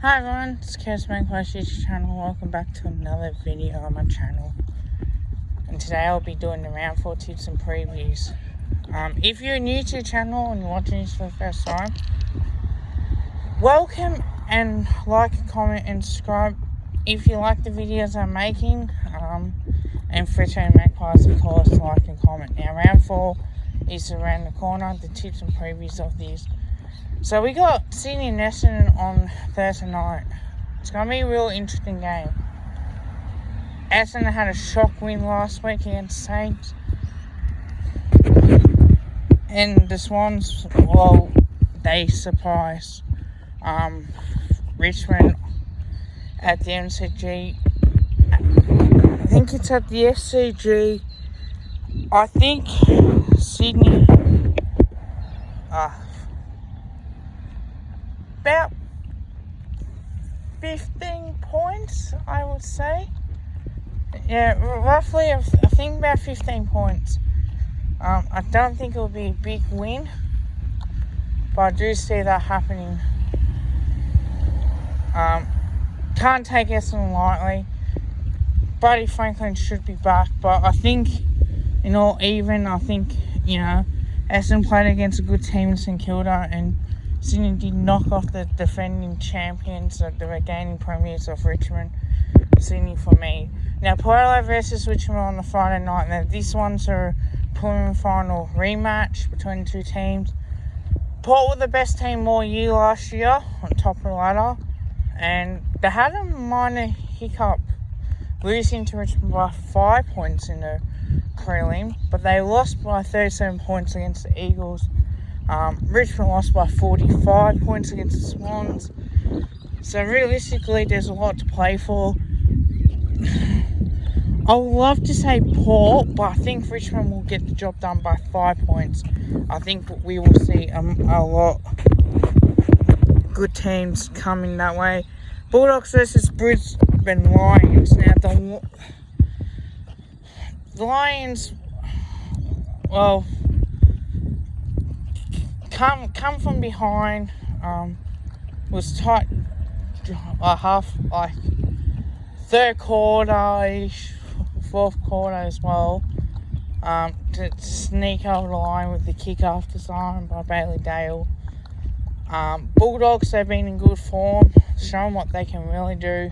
Hi everyone, it's Kirsman Clash YouTube channel. Welcome back to another video on my channel. And today I'll be doing the round 4 tips and previews. If you're new to the channel and you're watching this for the first time, welcome, and like, comment and subscribe if you like the videos I'm making. And for return magpies, of course, like and comment. Now round 4 is around the corner, the tips and previews of these. So we got Sydney and Essendon on Thursday night. It's going to be a real interesting game. Essendon had a shock win last week against Saints. And the Swans, well, they surprised Richmond at the MCG. I think it's at the SCG. I think Sydney... about 15 points, I would say. Yeah, roughly, I think about 15 points. I don't think it will be a big win, but I do see that happening. Can't take Essendon lightly. Buddy Franklin should be back, but I think, in all even, I think, Essendon played against a good team in St Kilda, and Sydney did knock off the defending champions, the reigning premiers of Richmond. Sydney for me. Now, Port versus Richmond on the Friday night. Now, this one's a preliminary final rematch between the two teams. Port were the best team all year last year, on top of the ladder. And they had a minor hiccup, losing to Richmond by 5 points in the prelim. But they lost by 37 points against the Eagles. Richmond lost by 45 points against the Swans. So realistically, there's a lot to play for. I would love to say Port, but I think Richmond will get the job done by 5 points. I think we will see a lot good teams coming that way. Bulldogs versus Brisbane Lions. Now the Lions, well, come from behind, was tight, third quarter-ish, fourth quarter as well, to sneak over the line with the kick after siren by Bailey Dale. Bulldogs, they've been in good form, showing what they can really do.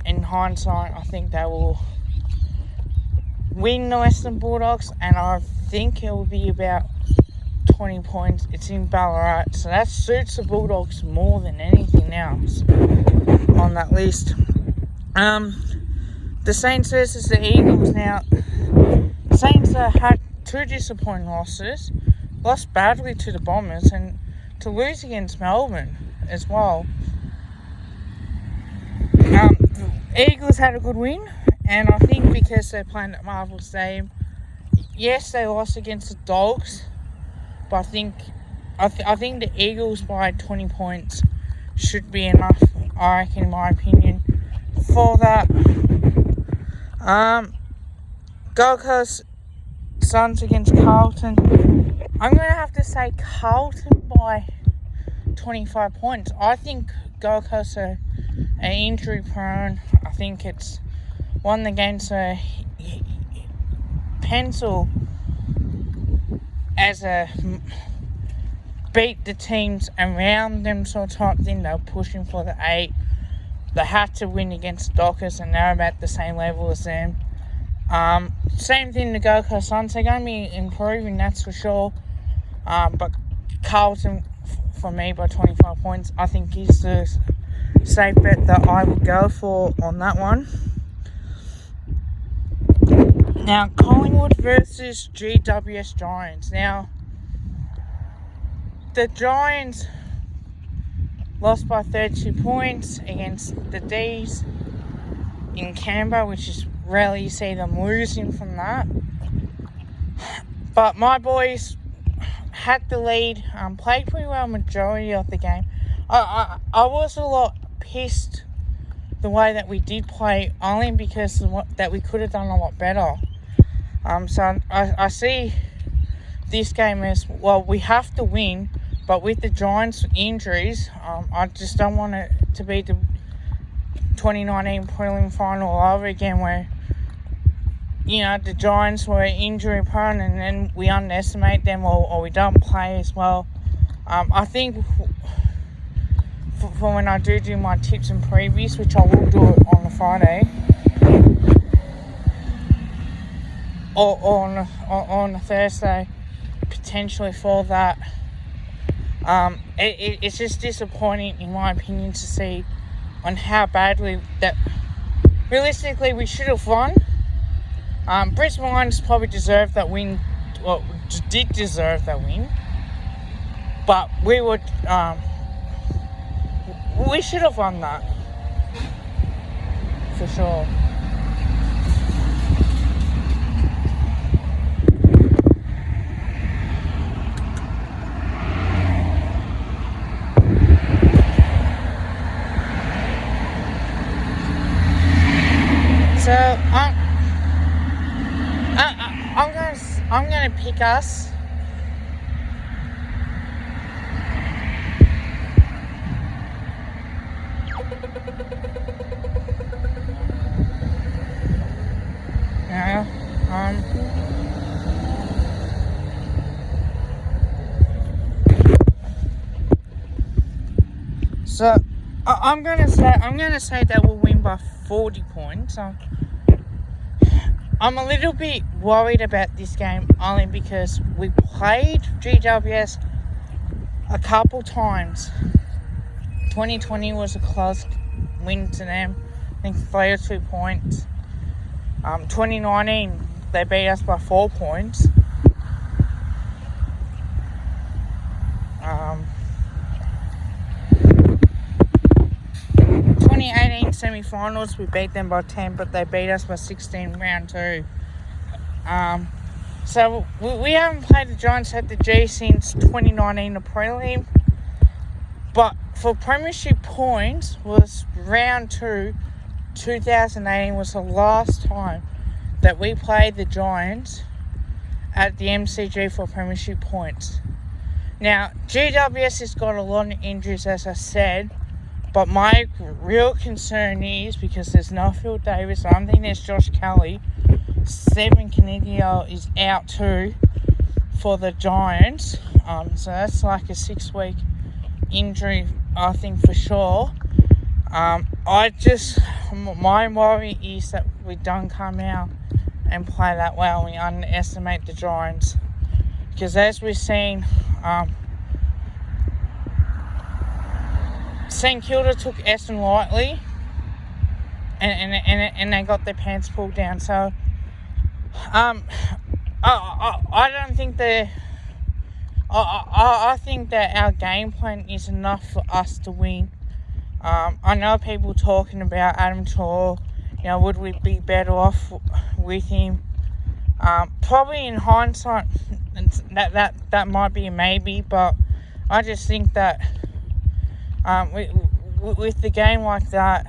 In hindsight, I think they will win the Western Bulldogs, and I think it will be about 20 points. It's in Ballarat, so that suits the Bulldogs more than anything else on that list. The Saints versus the Eagles. Now, Saints had two disappointing losses, lost badly to the Bombers, and to lose against Melbourne as well. Eagles had a good win, and I think because they're playing at Marvel Stadium, yes, they lost against the Dogs, but I think the Eagles by 20 points should be enough, I reckon, in my opinion, for that. Gold Coast Suns against Carlton. I'm going to have to say Carlton by 25 points. I think Gold Coast are injury prone. I think it's one of the games pencil as a beat the teams around them sort of type thing. They're pushing for the 8. They had to win against the Dockers, and they're about the same level as them. Same thing, the Gold Coast Suns. They're going to be improving, that's for sure. But Carlton, for me, by 25 points, I think is the safe bet that I would go for on that one. Now, Collingwood versus GWS Giants. Now, the Giants lost by 32 points against the D's in Canberra, which is rarely you see them losing from that. But my boys had the lead, played pretty well majority of the game. I was a lot pissed the way that we did play, only because that we could have done a lot better. So I see this game as, well, we have to win, But with the Giants' injuries, I just don't want it to be the 2019 prelim final all over again where, the Giants were injury prone and then we underestimate them or we don't play as well. I think for when I do my tips and previews, which I will do it on the Friday, or on a Thursday, potentially for that. It's just disappointing, in my opinion, to see on how badly that realistically we should have won. Brisbane Lions probably deserved that win, well, did deserve that win, but we should have won that for sure. So I'm gonna pick us. So I'm gonna say that we'll win by 40 points. I'm a little bit worried about this game only because we played GWS a couple times. 2020 was a close win to them, I think 3 or 2 points. 2019 they beat us by 4 points. 2018 semi-finals, we beat them by 10, but they beat us by 16 round 2. So we haven't played the Giants at the G since 2019, the prelim. But for premiership points, was round 2, 2018 was the last time that we played the Giants at the MCG for premiership points. Now, GWS has got a lot of injuries, as I said, but my real concern is because there's no Phil Davis, I don't think there's Josh Kelly. Stephen Caniglio is out too for the Giants, so that's like a 6-week injury, I think, for sure. My worry is that we don't come out and play that well. We underestimate the Giants, because as we've seen, St Kilda took Essendon lightly, and they got their pants pulled down. So I don't think I think that our game plan is enough for us to win. I know people talking about Adam Chaw, would we be better off with him? Probably in hindsight, that might be a maybe, but I just think that with the game like that,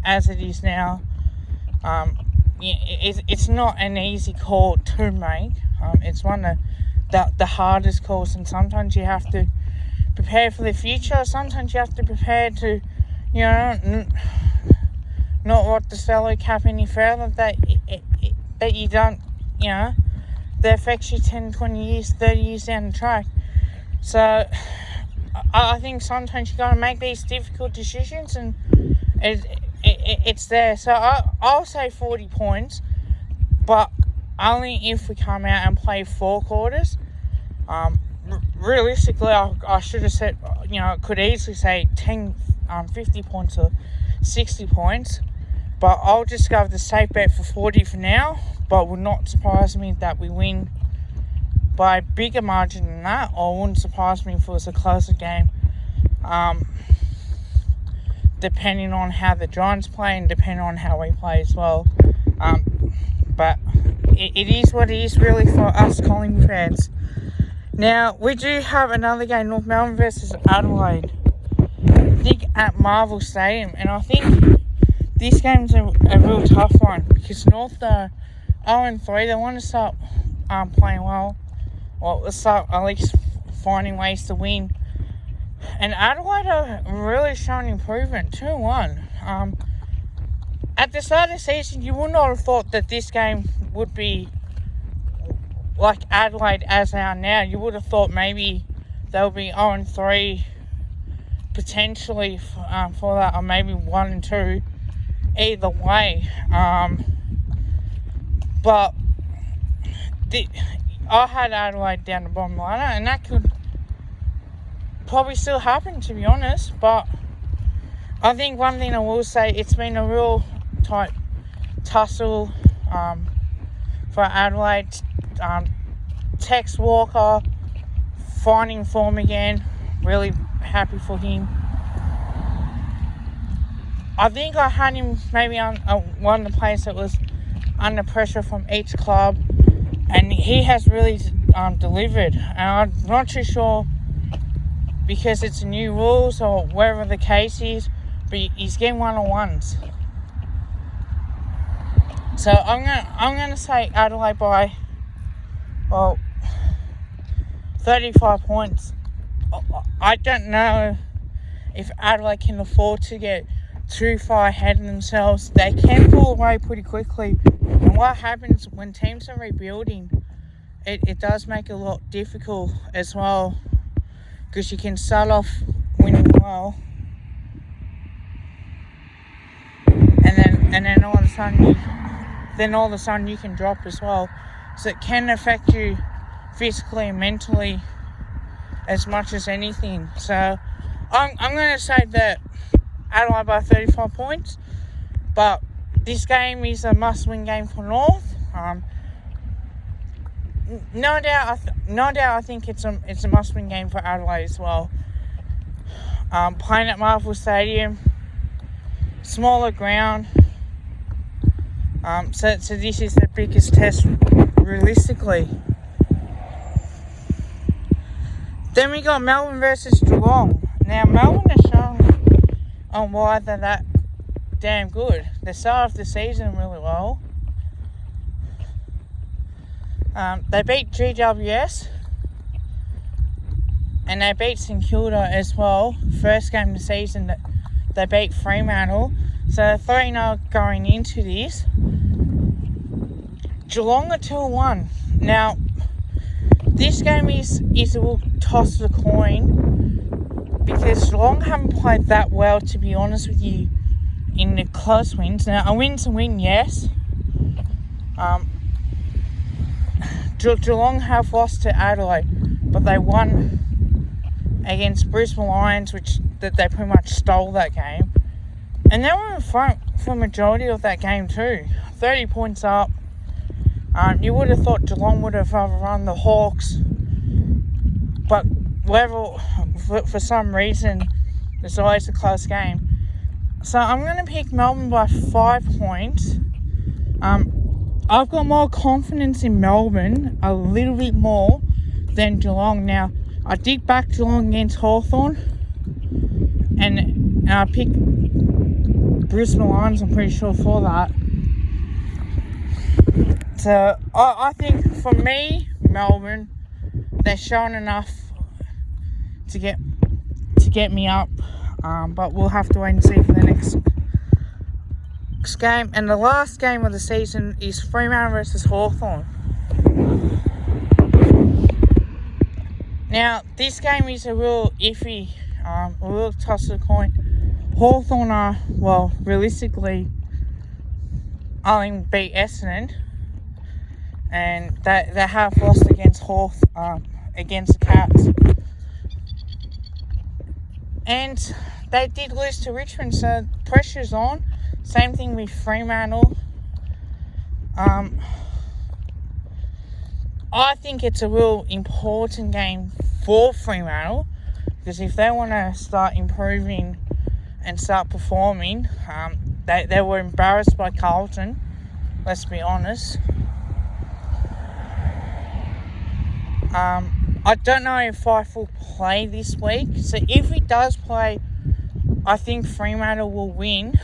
as it is now, it's not an easy call to make. It's one of the hardest calls, and sometimes you have to prepare for the future. Sometimes you have to prepare to, not want the salary cap any further, that you don't, that affects you 10, 20 years, 30 years down the track. So I think sometimes you got to make these difficult decisions, and it's there. So I'll say 40 points, but only if we come out and play 4 quarters. Realistically, I should have said, could easily say 10, 50 points or 60 points, but I'll just go with the safe bet for 40 for now. But it would not surprise me that we win by a bigger margin than that, or it wouldn't surprise me if it was a closer game, depending on how the Giants play and depending on how we play as well. But it is what it is, really, for us Collingwood fans. Now, we do have another game, North Melbourne versus Adelaide, I think at Marvel Stadium, and I think this game's a real tough one, because North are 0-3, they want to start playing well, let's start at least finding ways to win. And Adelaide are really showing improvement, 2-1. At the start of the season, you would not have thought that this game would be like Adelaide as they are now. You would have thought maybe they'll be 0-3 potentially for that, or maybe 1-2 either way. But I had Adelaide down the bottom ladder, and that could probably still happen, to be honest. But I think one thing I will say, it's been a real tight tussle for Adelaide. Tex Walker finding form again, really happy for him. I think I had him maybe on one of the players that was under pressure from each club, and he has really delivered. And I'm not too sure because it's new rules or wherever the case is, but he's getting one-on-ones. So I'm gonna say Adelaide by 35 points. I don't know if Adelaide can afford to get too far ahead of themselves. They can fall away pretty quickly. And what happens when teams are rebuilding, it does make it a lot difficult as well, because you can start off winning well, and then all of a sudden you can drop as well. So it can affect you physically and mentally as much as anything. So I'm going to say that Adelaide by 35 points, but this game is a must-win game for North. No doubt, I think it's a must-win game for Adelaide as well. Playing at Marvel Stadium, smaller ground. So this is the biggest test realistically. Then we got Melbourne versus Geelong. Now Melbourne has shown on why they're that damn good. They started off the season really well. They beat GWS and they beat St Kilda as well. First game of the season that they beat Fremantle. So 3-0 going into this. Geelong are 2-1. Now this game is a little toss of the coin, because Geelong haven't played that well, to be honest with you, in the close wins. Now a win's a win, yes. Geelong have lost to Adelaide, but they won against Brisbane Lions, that they pretty much stole that game. And they were in front for a majority of that game too. 30 points up. You would have thought Geelong would have overrun the Hawks, but for some reason, it's always a close game. So I'm going to pick Melbourne by 5 points. I've got more confidence in Melbourne, a little bit more than Geelong. Now, I did back Geelong against Hawthorn, and I picked Brisbane Lions, I'm pretty sure, for that. So I think for me, Melbourne, they're showing enough to get me up, but we'll have to wait and see for the next game. And the last game of the season is Fremantle versus Hawthorn. Now this game is a real iffy, a real toss of the coin. Hawthorn are, well, realistically only beat Essendon, and they have lost against against the Cats. And they did lose to Richmond, so pressure's on. Same thing with Fremantle. I think it's a real important game for Fremantle, because if they want to start improving and start performing, they were embarrassed by Carlton, let's be honest. I don't know if Fife will play this week, so if he does play, I think Fremantle will win,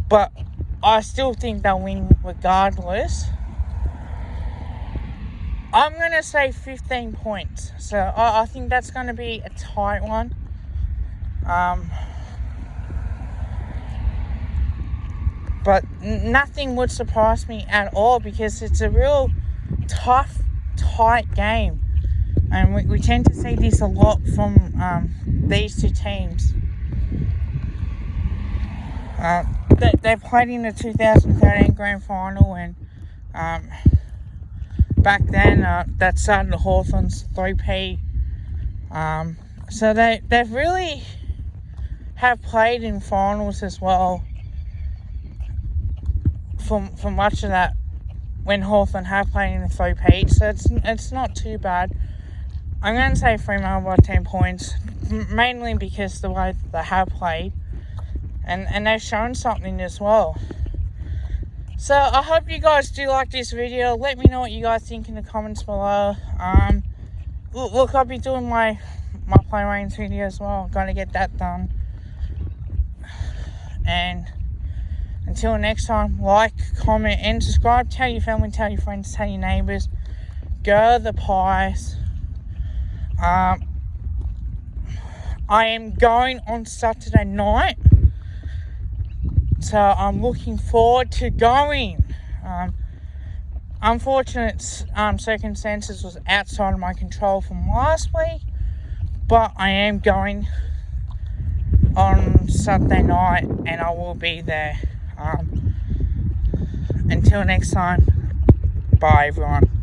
but I still think they'll win regardless. I'm going to say 15 points. So I think that's going to be a tight one. But nothing would surprise me at all because it's a real tough, tight game. And we tend to see this a lot from these two teams. They played in the 2013 Grand Final, and back then that started Hawthorn's 3P. So they've really have played in finals as well for much of that when Hawthorn have played in the 3P. So it's not too bad. I'm going to say Fremantle by 10 points, mainly because the way they have played. And they've shown something as well. So I hope you guys do like this video. Let me know what you guys think in the comments below. Look, I'll be doing my play range video as well. I'm going to get that done. And until next time, like, comment, and subscribe. Tell your family, tell your friends, tell your neighbours. Go the Pies. I am going on Saturday night. So I'm looking forward to going. Unfortunate circumstances was outside of my control from last week, but I am going on Saturday night and I will be there. Until next time, bye everyone.